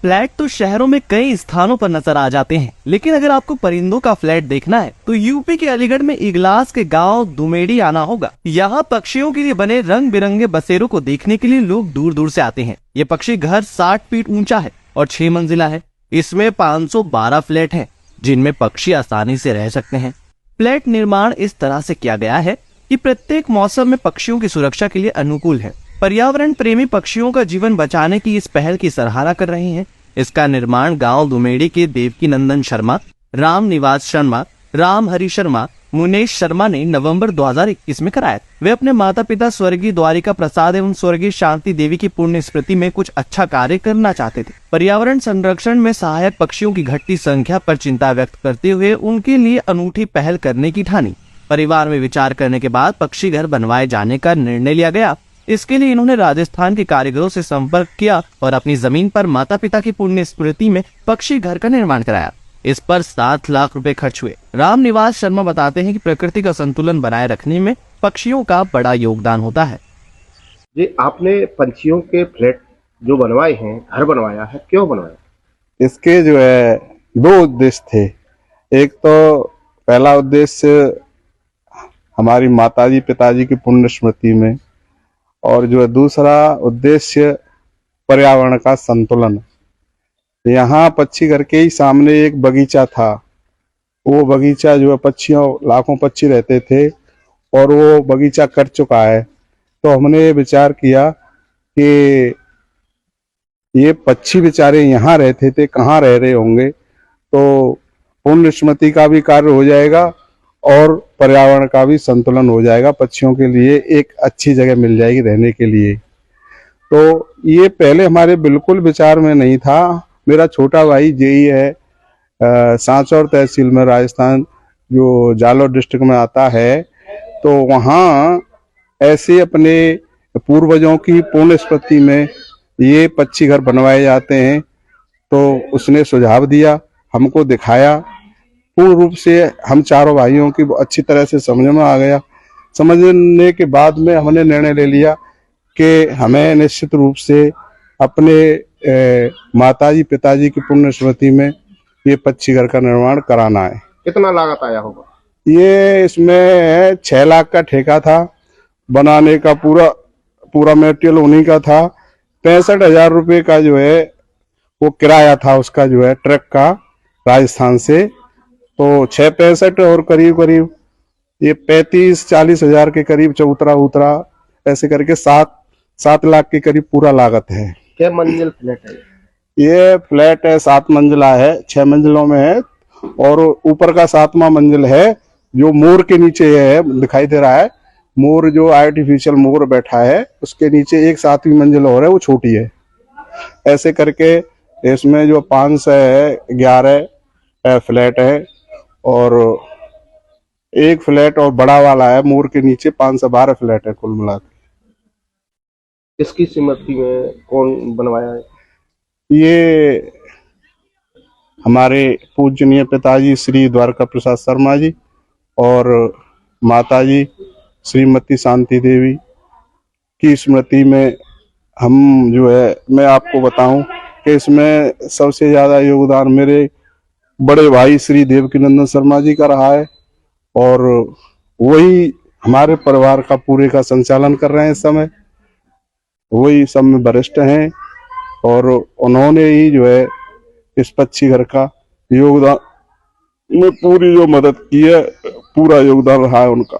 Flat तो शहरों में कई स्थानों पर नजर आ जाते हैं, लेकिन अगर आपको परिंदों का फ्लैट देखना है तो यूपी के अलीगढ़ में इगलास के गांव दुमेड़ी आना होगा। यहाँ पक्षियों के लिए बने रंग बिरंगे बसेरों को देखने के लिए लोग दूर दूर से आते हैं। ये पक्षी घर 60 फीट ऊंचा है और 6 मंजिला है। इसमें 512 फ्लैट हैं, जिनमें पक्षी आसानी से रह सकते हैं। फ्लैट निर्माण इस तरह से किया गया है कि प्रत्येक मौसम में पक्षियों की सुरक्षा के लिए अनुकूल है। पर्यावरण प्रेमी पक्षियों का जीवन बचाने की इस पहल की सराहना कर रहे हैं। इसका निर्माण गांव दुमेड़ी के देवकी नंदन शर्मा, राम निवास शर्मा, राम हरि शर्मा, मुनेश शर्मा ने नवंबर 2021 में कराया। वे अपने माता पिता स्वर्गीय द्वारिका प्रसाद एवं स्वर्गीय शांति देवी की पुण्य स्मृति में कुछ अच्छा कार्य करना चाहते थे। पर्यावरण संरक्षण में सहायक पक्षियों की घटती संख्या पर चिंता व्यक्त करते हुए उनके लिए अनूठी पहल करने की ठानी। परिवार में विचार करने के बाद पक्षी घर बनवाए जाने का निर्णय लिया गया। इसके लिए इन्होंने राजस्थान के कारीगरों से संपर्क किया और अपनी जमीन पर माता पिता की पुण्य स्मृति में पक्षी घर का निर्माण कराया। इस पर 7 लाख रुपए खर्च हुए। राम निवास शर्मा बताते हैं कि प्रकृति का संतुलन बनाए रखने में पक्षियों का बड़ा योगदान होता है। जी, आपने पंछियों के फ्लैट जो बनवाए हैं, घर बनवाया है, क्यों बनवाया? इसके जो है 2 उद्देश्य थे। एक तो पहला उद्देश्य हमारी माताजी पिताजी की पुण्य स्मृति में, और जो है दूसरा उद्देश्य पर्यावरण का संतुलन। यहाँ पक्षी घर के ही सामने एक बगीचा था। वो बगीचा जो है पक्षियों लाखों पक्षी रहते थे और वो बगीचा कट चुका है। तो हमने विचार किया कि ये पक्षी बेचारे यहाँ रहते थे, कहाँ रह रहे होंगे, तो पुण्य स्मृति का भी कार्य हो जाएगा और पर्यावरण का भी संतुलन हो जाएगा। पक्षियों के लिए एक अच्छी जगह मिल जाएगी रहने के लिए। तो ये पहले हमारे बिल्कुल विचार में नहीं था। मेरा छोटा भाई जेई है सांचौर तहसील में, राजस्थान जो जालौर डिस्ट्रिक्ट में आता है, तो वहाँ ऐसे अपने पूर्वजों की पुण्य स्मृति में ये पक्षी घर बनवाए जाते हैं। तो उसने सुझाव दिया, हमको दिखाया। पूर्ण रूप से हम चारों भाइयों की अच्छी तरह से समझ में आ गया। समझने के बाद में हमने निर्णय ले लिया कि हमें निश्चित रूप से अपने माताजी पिताजी की पुण्य स्मृति में ये पक्षी घर का निर्माण कराना है। कितना लागत आया होगा? ये इसमें 6 लाख का ठेका था। बनाने का पूरा मटेरियल उन्हीं का था। 65,000 रुपये का जो है वो किराया था उसका, जो है ट्रक का, राजस्थान से। तो 6-65 और करीब करीब ये 35-40 हजार के करीब चौतरा उतरा, ऐसे करके 7 लाख के करीब पूरा लागत है। क्या मंजिल फ्लैट है? ये फ्लैट है 7 मंजिला है, 6 मंजिलों में है, और ऊपर का 7वां मंजिल है जो मोर के नीचे है, दिखाई दे रहा है। मोर जो आर्टिफिशियल मोर बैठा है, उसके नीचे एक 7वीं मंजिल और है, वो छोटी है। ऐसे करके इसमें जो 5 से 11 फ्लैट है, और एक फ्लैट और बड़ा वाला है मोर के नीचे, 5 से 12 फ्लैट है कुल मिला के। इसकी स्मृति में कौन बनवाया है? ये हमारे पूजनीय पिताजी श्री द्वारका प्रसाद शर्मा जी और माताजी श्रीमती शांति देवी की स्मृति में हम जो है, मैं आपको बताऊं कि इसमें सबसे ज्यादा योगदान मेरे बड़े भाई श्री देवकी नंदन शर्मा जी का रहा है, और वही हमारे परिवार का पूरे का संचालन कर रहे हैं इस समय। वही सब में वरिष्ठ हैं और उन्होंने ही जो है इस पक्षी घर का योगदान में पूरी जो मदद की है, पूरा योगदान रहा है उनका।